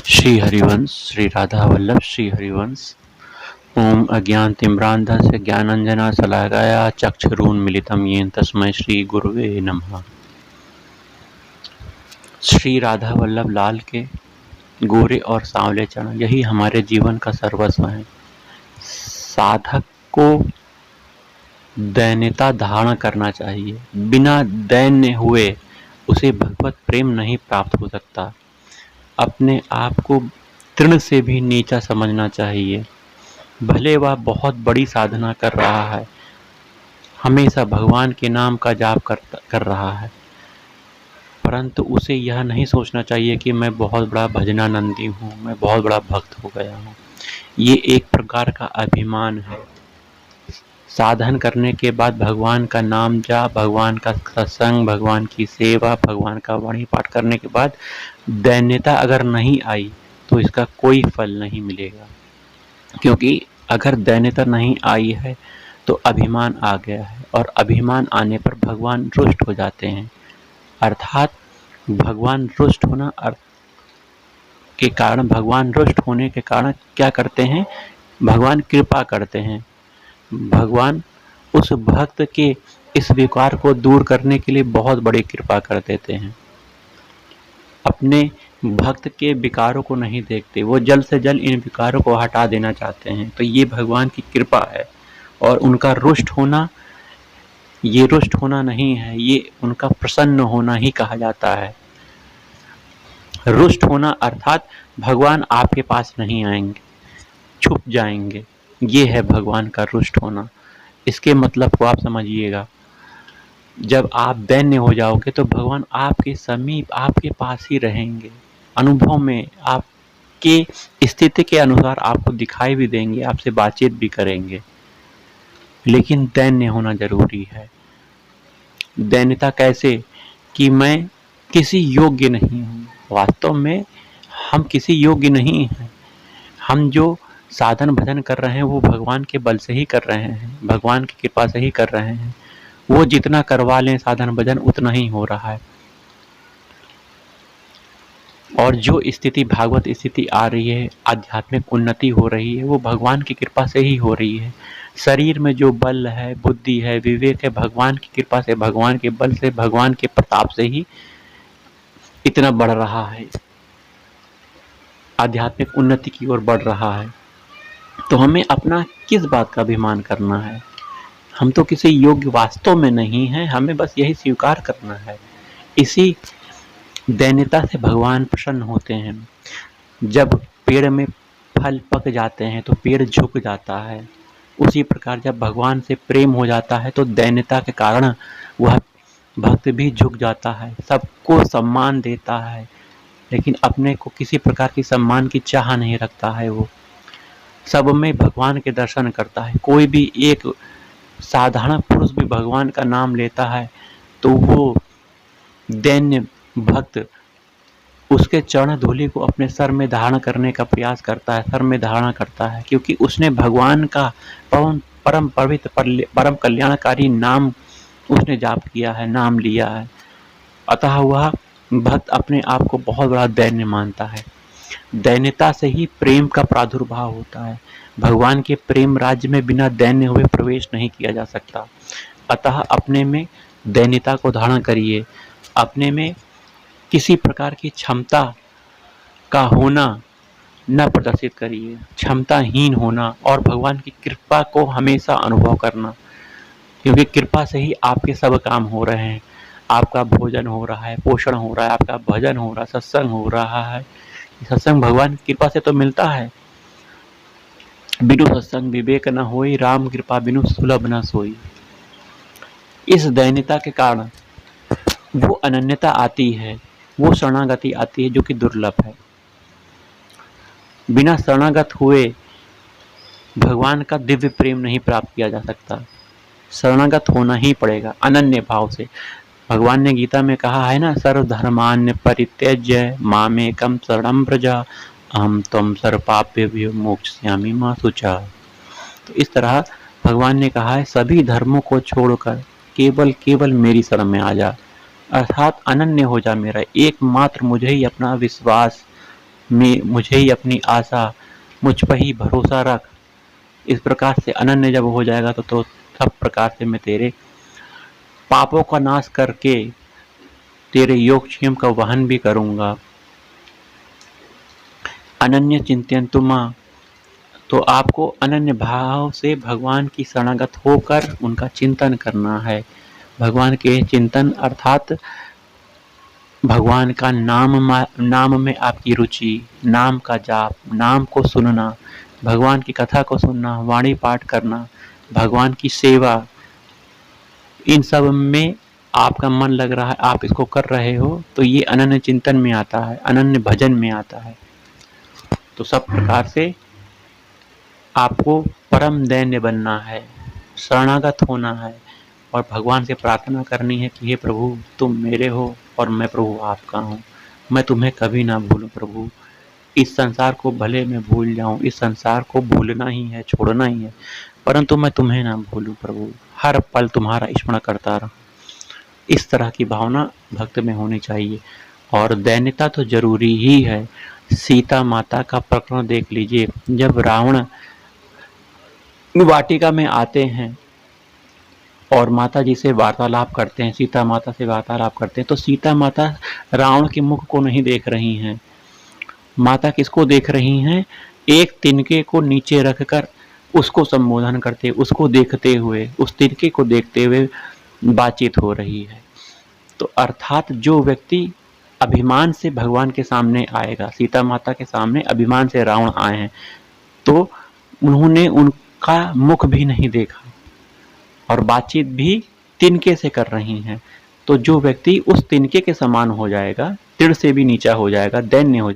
श्री हरिवंश श्री राधा वल्लभ श्री हरिवंश। ओम अज्ञानतिम्रान्धस्य ज्ञानाञ्जना शलाकाया चक्षुरुन्मीलितं येन तस्मै श्री गुरुवे नमः। श्री राधा वल्लभ लाल के गोरे और सांवले चरण यही हमारे जीवन का सर्वस्व है। साधक को दैन्यता धारण करना चाहिए। बिना दैन्य हुए उसे भगवत प्रेम नहीं प्राप्त हो सकता। अपने आप को तृण से भी नीचा समझना चाहिए। भले वह बहुत बड़ी साधना कर रहा है, हमेशा भगवान के नाम का जाप कर रहा है, परंतु उसे यह नहीं सोचना चाहिए कि मैं बहुत बड़ा भजनानंदी हूँ, मैं बहुत बड़ा भक्त हो गया हूँ। ये एक प्रकार का अभिमान है। साधन करने के बाद भगवान का नाम जाप, भगवान का सत्संग, भगवान की सेवा, भगवान का वाणी पाठ करने के बाद दैन्यता अगर नहीं आई तो इसका कोई फल नहीं मिलेगा। क्योंकि अगर दैन्यता नहीं आई है तो अभिमान आ गया है, और अभिमान आने पर भगवान रुष्ट हो जाते हैं। अर्थात भगवान रुष्ट होना के कारण, भगवान रुष्ट होने के कारण क्या करते हैं? भगवान कृपा करते हैं। भगवान उस भक्त के इस विकार को दूर करने के लिए बहुत बड़ी कृपा कर देते हैं। अपने भक्त के विकारों को नहीं देखते, वो जल्द से जल्द इन विकारों को हटा देना चाहते हैं। तो ये भगवान की कृपा है। और उनका रुष्ट होना, ये रुष्ट होना नहीं है, ये उनका प्रसन्न होना ही कहा जाता है। रुष्ट होना अर्थात भगवान आपके पास नहीं आएंगे, छुप जाएंगे, ये है भगवान का रुष्ट होना। इसके मतलब को आप समझिएगा। जब आप दैन्य हो जाओगे तो भगवान आपके समीप, आपके पास ही रहेंगे। अनुभव में आपके स्थिति के अनुसार आपको दिखाई भी देंगे, आपसे बातचीत भी करेंगे, लेकिन दैन्य होना जरूरी है। दैन्यता कैसे? कि मैं किसी योग्य नहीं हूँ। वास्तव में हम किसी योग्य नहीं हैं। हम जो साधन भजन कर रहे हैं वो भगवान के बल से ही कर रहे हैं, भगवान की कृपा से ही कर रहे हैं। वो जितना करवा लें साधन भजन उतना ही हो रहा है। और जो स्थिति, भागवत स्थिति आ रही है, आध्यात्मिक उन्नति हो रही है, वो भगवान की कृपा से ही हो रही है। शरीर में जो बल है, बुद्धि है, विवेक है, भगवान की कृपा से, भगवान के बल से, भगवान के प्रताप से ही इतना बढ़ रहा है, आध्यात्मिक उन्नति की ओर बढ़ रहा है। तो हमें अपना किस बात का अभिमान करना है? हम तो किसी योग्य वास्तव में नहीं हैं, हमें बस यही स्वीकार करना है। इसी दैन्यता से भगवान प्रसन्न होते हैं। जब पेड़ में फल पक जाते हैं तो पेड़ झुक जाता है। उसी प्रकार जब भगवान से प्रेम हो जाता है तो दैन्यता के कारण वह भक्त भी झुक जाता है, सबको सम्मान देता है, लेकिन अपने को किसी प्रकार की सम्मान की चाह नहीं रखता है। वो सब में भगवान के दर्शन करता है। कोई भी एक साधारण पुरुष भी भगवान का नाम लेता है तो वो दैन्य भक्त उसके चरण धूलि को अपने सर में धारण करने का प्रयास करता है, सर में धारण करता है, क्योंकि उसने भगवान का परम पवित्र, परम कल्याणकारी नाम उसने जाप किया है, नाम लिया है। अतः वह भक्त अपने आप को बहुत बड़ा दैन्य मानता है। दैन्यता से ही प्रेम का प्रादुर्भाव होता है। भगवान के प्रेम राज्य में बिना दैन्य हुए प्रवेश नहीं किया जा सकता। अतः अपने में दैन्यता को धारण करिए। अपने में किसी प्रकार की क्षमता का होना न प्रदर्शित करिए, क्षमताहीन होना, और भगवान की कृपा को हमेशा अनुभव करना, क्योंकि कृपा से ही आपके सब काम हो रहे हैं। आपका भोजन हो रहा है, पोषण हो रहा है, आपका भजन हो रहा है, सत्संग हो रहा है। सत्संग भगवान की कृपा से तो मिलता है। बिनु सत्संग विवेक न होई, राम कृपा बिनु सुलभ न सोई। इस दैन्यता के कारण वो अनन्यता आती है, वो शरणागति आती है जो कि दुर्लभ है। बिना शरणागत हुए भगवान का दिव्य प्रेम नहीं प्राप्त किया जा सकता। शरणागत होना ही पड़ेगा अनन्य भाव से। भगवान ने गीता में कहा है ना, सर्वधर्मान्य परित्यज्य मामेकं शरणं व्रज अहम त्वं सर्वपापेभ्यो मोक्षयिष्यामि मा शुचा। तो इस तरह भगवान ने कहा है, सभी धर्मों को छोड़कर केवल मेरी शरण में आ जा, अर्थात अनन्य हो जा, मेरा एकमात्र मुझे ही अपना विश्वास मुझे ही अपनी आशा, मुझ पर ही भरोसा रख। इस प्रकार से अनन्य जब हो जाएगा तो सब प्रकार से मैं तेरे पापों का नाश करके तेरे योगक्षेम का वहन भी करूंगा। अनन्य चिंतयन्तु मां, तो आपको अनन्य भाव से भगवान की शरणागत होकर उनका चिंतन करना है। भगवान के चिंतन अर्थात भगवान का नाम में आपकी रुचि, नाम का जाप, नाम को सुनना, भगवान की कथा को सुनना, वाणी पाठ करना, भगवान की सेवा, इन सब में आपका मन लग रहा है, आप इसको कर रहे हो, तो ये अनन्य चिंतन में आता है, अनन्य भजन में आता है। तो सब प्रकार से आपको परम दैन्य बनना है, शरणागत होना है और भगवान से प्रार्थना करनी है कि हे प्रभु, तुम मेरे हो और मैं प्रभु आपका हूँ। मैं तुम्हें कभी ना भूलूं प्रभु। इस संसार को भले मैं भूल जाऊं, इस संसार को भूलना ही है, छोड़ना ही है, परंतु मैं तुम्हें ना भूलूं प्रभु। हर पल तुम्हारा स्मरण करता रहूं। इस तरह की भावना भक्त में होनी चाहिए। और दैन्यता तो जरूरी ही है। सीता माता का प्रकरण देख लीजिए। जब रावण वाटिका में आते हैं और माता जी से वार्तालाप करते हैं, सीता माता से वार्तालाप करते हैं, तो सीता माता रावण के मुख को नहीं देख रही हैं। माता किसको देख रही हैं? एक तिनके को नीचे रखकर उसको संबोधन करते, उसको देखते हुए, उस तिनके को देखते हुए बातचीत हो रही है। तो अर्थात जो व्यक्ति अभिमान से भगवान के सामने आएगा, सीता माता के सामने अभिमान से रावण आए हैं, तो उन्होंने उनका मुख भी नहीं देखा और बातचीत भी तिनके से कर रही हैं। तो जो व्यक्ति उस तिनके के समान हो जाएगा, तिड़ से भी नीचा हो जाएगा, दैन्य हो जाएगा।